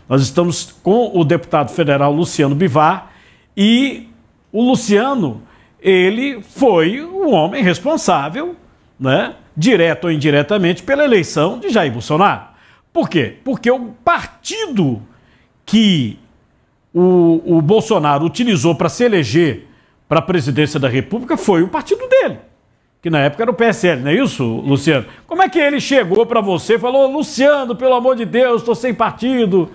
Nós estamos com o deputado federal Luciano Bivar e o Luciano, ele foi o homem responsável, né, direto ou indiretamente, pela eleição de Jair Bolsonaro. Por quê? Porque o partido que o Bolsonaro utilizou para se eleger para a presidência da República foi o partido dele, que na época era o PSL, não é isso, Luciano? Como é que ele chegou para você e falou: Luciano, pelo amor de Deus, estou sem partido?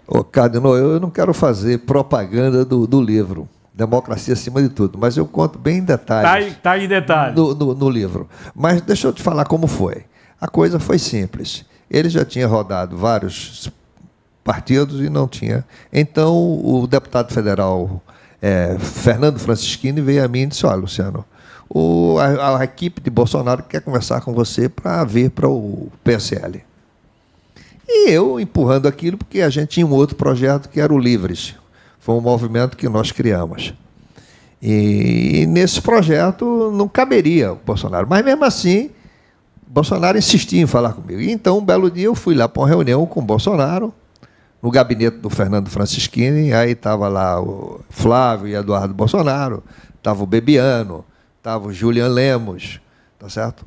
Ô, Cardinal, eu não quero fazer propaganda do livro, Democracia Acima de Tudo, mas eu conto bem em detalhes. Tá em detalhe. No livro. Mas deixa eu te falar como foi. A coisa foi simples. Ele já tinha rodado vários partidos e não tinha. Então, o deputado federal Fernando Francischini veio a mim e disse: olha, Luciano, a equipe de Bolsonaro quer conversar com você para vir para o PSL. E eu empurrando aquilo, porque a gente tinha um outro projeto que era o Livres. Foi um movimento que nós criamos. E nesse projeto não caberia o Bolsonaro. Mas mesmo assim, Bolsonaro insistia em falar comigo. E então, um belo dia, eu fui lá para uma reunião com o Bolsonaro, no gabinete do Fernando Francischini. Aí estava lá o Flávio e Eduardo Bolsonaro, estava o Bebiano, estava o Julian Lemos, tá certo?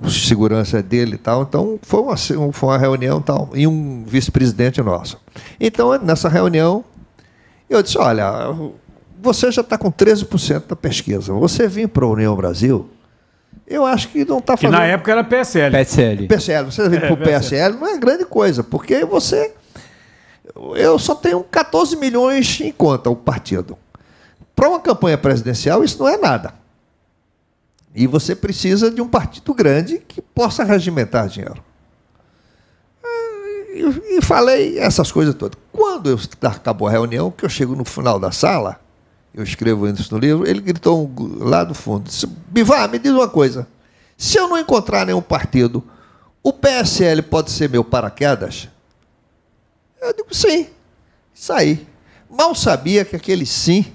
Segurança dele e tal. Então, foi uma reunião tal, e um vice-presidente nosso. Então, nessa reunião, eu disse: olha, você já está com 13% da pesquisa. Você vir para a União Brasil, eu acho que não está fazendo... Que na época era PSL. PSL. Você vir para o PSL não é grande coisa, porque você... Eu só tenho 14 milhões em conta, o partido. Para uma campanha presidencial, isso não é nada. E você precisa de um partido grande que possa regimentar dinheiro. E falei essas coisas todas. Quando acabou a reunião, que eu chego no final da sala, eu escrevo isso no livro, ele gritou lá do fundo, disse: Bivar, me diz uma coisa, se eu não encontrar nenhum partido, o PSL pode ser meu paraquedas? Eu digo: sim. Saí. Mal sabia que aquele sim...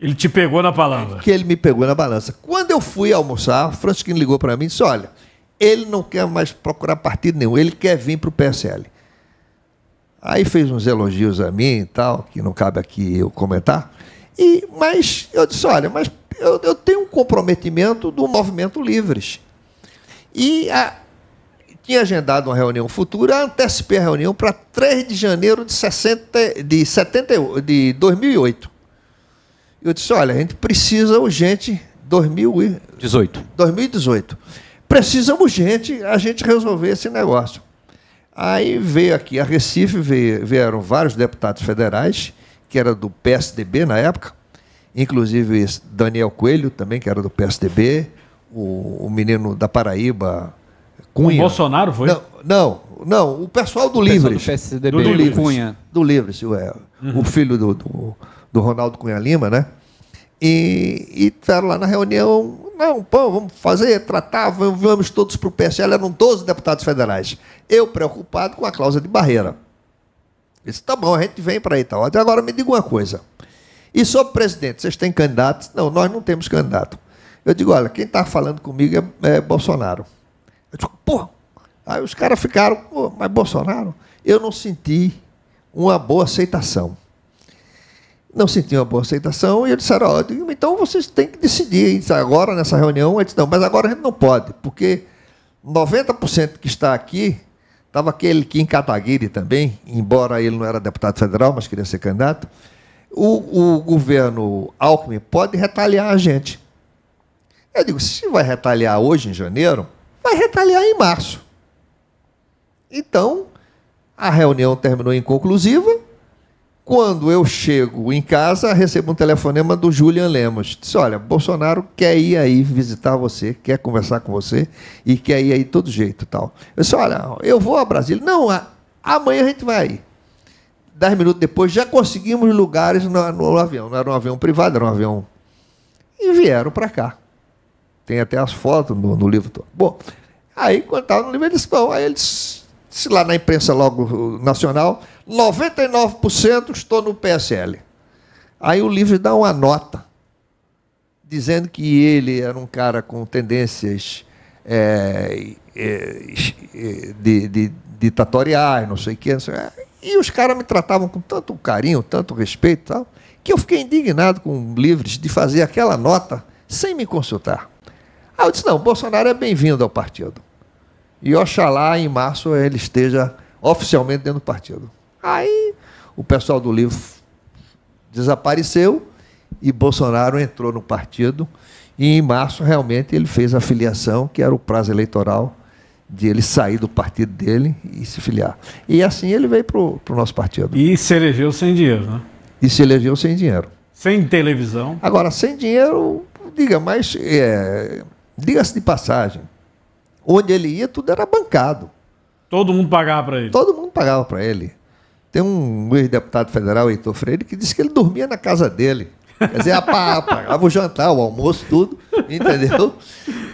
Ele te pegou na palavra. Que ele me pegou na balança. Quando eu fui almoçar, o Francischini ligou para mim e disse: olha, ele não quer mais procurar partido nenhum, ele quer vir para o PSL. Aí fez uns elogios a mim e tal, que não cabe aqui eu comentar. Mas eu disse: olha, mas eu tenho um comprometimento do Movimento Livres. E tinha agendado uma reunião futura, antecipei a reunião para 3 de janeiro de 2008. Eu disse: olha, a gente precisa urgente, 2018. Precisa urgente a gente resolver esse negócio. Aí veio aqui a Recife, vieram vários deputados federais, que era do PSDB na época, inclusive Daniel Coelho também, que era do PSDB, o menino da Paraíba, Cunha. O Bolsonaro foi? Não, o pessoal do Livres. Do PSDB, do Livres, Cunha. Do Livres, o filho do Ronaldo Cunha Lima, né? E estavam lá na reunião: não, pô, vamos tratar, vamos todos para o PSL. Eram 12 deputados federais. Eu preocupado com a cláusula de barreira. Eu disse: tá bom, a gente vem para aí, tá. Agora me diga uma coisa. E sobre presidente, vocês têm candidatos? Não, nós não temos candidato. Eu digo: olha, quem está falando comigo é Bolsonaro. Eu digo: pô. Aí os caras ficaram: pô, mas Bolsonaro? Eu não senti uma boa aceitação. Não senti uma boa aceitação, e eles disseram: ó, então vocês têm que decidir. Agora, nessa reunião, eu disse: não, mas agora a gente não pode, porque 90% que está aqui, estava aquele Kim Kataguiri também, embora ele não era deputado federal, mas queria ser candidato, o governo Alckmin pode retaliar a gente. Eu digo: se vai retaliar hoje, em janeiro, vai retaliar em março. Então, a reunião terminou inconclusiva. Quando eu chego em casa, recebo um telefonema do Julian Lemos. Disse: olha, Bolsonaro quer ir aí visitar você, quer conversar com você e quer ir aí de todo jeito. Tal. Eu disse: olha, eu vou a Brasília. Não, amanhã a gente vai aí. 10 minutos depois, já conseguimos lugares no avião. Não era um avião privado, era um avião. E vieram para cá. Tem até as fotos no livro todo. Bom, aí, quando estava no livro, ele disse: bom, aí ele disse lá na imprensa logo nacional, 99% estou no PSL. Aí o livro dá uma nota, dizendo que ele era um cara com tendências ditatoriais, não sei o quê. Não sei, e os caras me tratavam com tanto carinho, tanto respeito e tal, que eu fiquei indignado com livres de fazer aquela nota sem me consultar. Aí eu disse, não, Bolsonaro é bem-vindo ao partido. E oxalá em março ele esteja oficialmente dentro do partido. Aí o pessoal do livro desapareceu e Bolsonaro entrou no partido e em março realmente ele fez a filiação, que era o prazo eleitoral de ele sair do partido dele e se filiar. E assim ele veio para o nosso partido. E se elegeu sem dinheiro, né? E se elegeu sem dinheiro. Sem televisão. Agora, sem dinheiro, diga-se de passagem, onde ele ia, tudo era bancado. Todo mundo pagava para ele. Todo mundo pagava para ele. Tem um ex-deputado federal, Heitor Freire, que disse que ele dormia na casa dele. Quer dizer, pagava o jantar, o almoço, tudo, entendeu?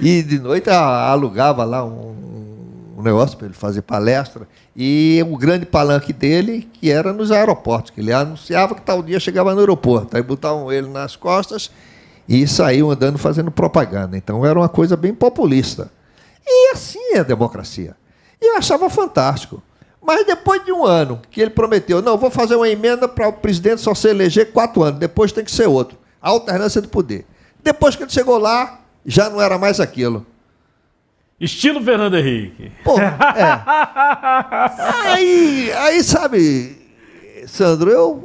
E de noite alugava lá um negócio para ele fazer palestra. E o grande palanque dele, que era nos aeroportos, que ele anunciava que tal dia chegava no aeroporto. Aí botavam ele nas costas e saíam andando fazendo propaganda. Então era uma coisa bem populista. E assim é a democracia. E eu achava fantástico. Mas depois de um ano que ele prometeu, não, vou fazer uma emenda para o presidente só se eleger 4 anos, depois tem que ser outro. A alternância de poder. Depois que ele chegou lá, já não era mais aquilo. Estilo Fernando Henrique. Pô, Aí, sabe, Sandro, eu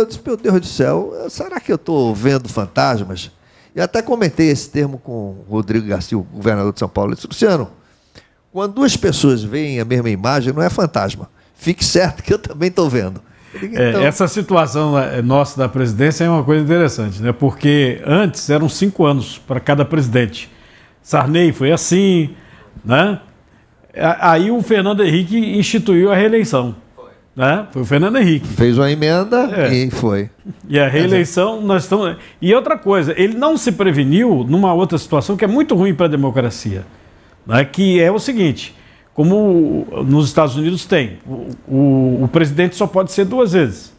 disse, meu Deus do céu, será que eu estou vendo fantasmas? E até comentei esse termo com o Rodrigo Garcia, o governador de São Paulo. Ele disse, Luciano, quando 2 pessoas veem a mesma imagem, não é fantasma. Fique certo que eu também estou vendo. Digo, então... Essa situação nossa da presidência é uma coisa interessante, né? Porque antes eram 5 anos para cada presidente. Sarney foi assim, né? Aí o Fernando Henrique instituiu a reeleição. Né? Foi o Fernando Henrique. Fez uma emenda e foi. E a reeleição, nós estamos... E outra coisa, ele não se preveniu numa outra situação que é muito ruim para a democracia. Né? Que é o seguinte, como nos Estados Unidos tem, o presidente só pode ser 2 vezes.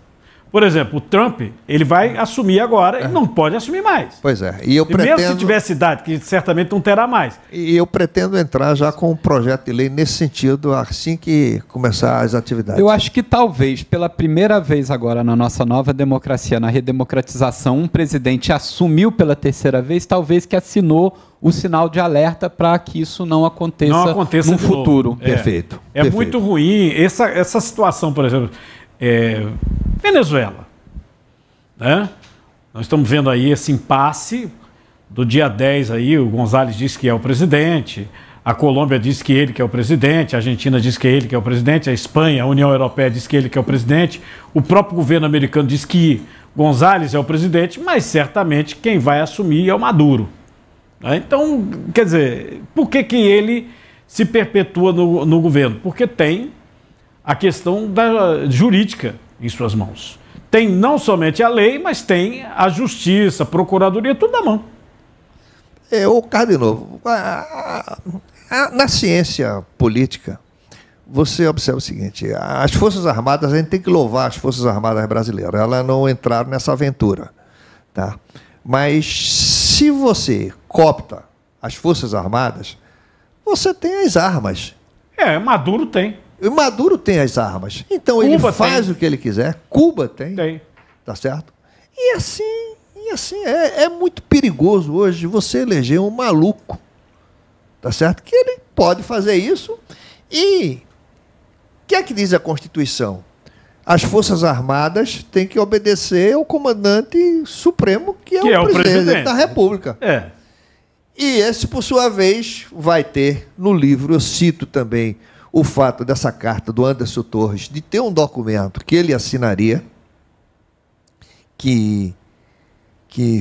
Por exemplo, o Trump, ele vai assumir agora e não pode assumir mais. Pois é. E mesmo se tivesse idade, que certamente não terá mais. E eu pretendo entrar já com um projeto de lei nesse sentido, assim que começar as atividades. Eu acho que talvez, pela primeira vez agora na nossa nova democracia, na redemocratização, um presidente assumiu pela 3ª vez, talvez que assinou o sinal de alerta para que isso não aconteça no futuro. Perfeito. Perfeito. Muito ruim essa situação, por exemplo... Venezuela, né? Nós estamos vendo aí esse impasse do dia 10 aí, o González disse que é o presidente, a Colômbia diz que ele que é o presidente, a Argentina diz que ele que é o presidente, a Espanha, a União Europeia diz que ele que é o presidente, o próprio governo americano diz que González é o presidente, mas certamente quem vai assumir é o Maduro. Né? Então, quer dizer, por que ele se perpetua no governo? Porque tem a questão jurídica em suas mãos. Tem não somente a lei, mas tem a justiça, a procuradoria, tudo na mão. Carlos, de novo, na ciência política, você observa o seguinte, as Forças Armadas, a gente tem que louvar as Forças Armadas brasileiras, elas não entraram nessa aventura. Tá? Mas se você coopta as Forças Armadas, você tem as armas. Maduro tem. O Maduro tem as armas. Então Cuba ele faz o que ele quiser. Cuba tem. Tá certo? E assim é muito perigoso hoje você eleger um maluco. Tá certo? Que ele pode fazer isso. E o que é que diz a Constituição? As Forças Armadas têm que obedecer ao comandante supremo, que é o presidente da República. E esse, por sua vez, vai ter no livro, eu cito também o fato dessa carta do Anderson Torres, de ter um documento que ele assinaria, que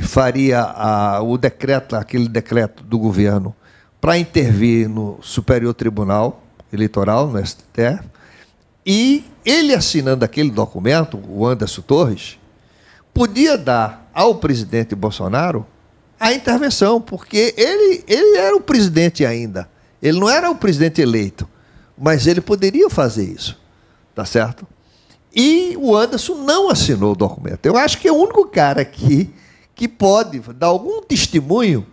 faria o decreto, aquele decreto do governo, para intervir no Superior Tribunal Eleitoral, no STF, e ele assinando aquele documento, o Anderson Torres, podia dar ao presidente Bolsonaro a intervenção, porque ele era o presidente ainda, ele não era o presidente eleito, mas ele poderia fazer isso, tá certo? E o Anderson não assinou o documento. Eu acho que é o único cara aqui que pode dar algum testemunho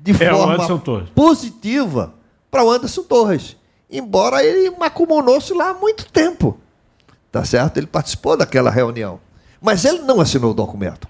de forma positiva para o Anderson Torres, embora ele macumunou-se lá há muito tempo. Tá certo? Ele participou daquela reunião. Mas ele não assinou o documento.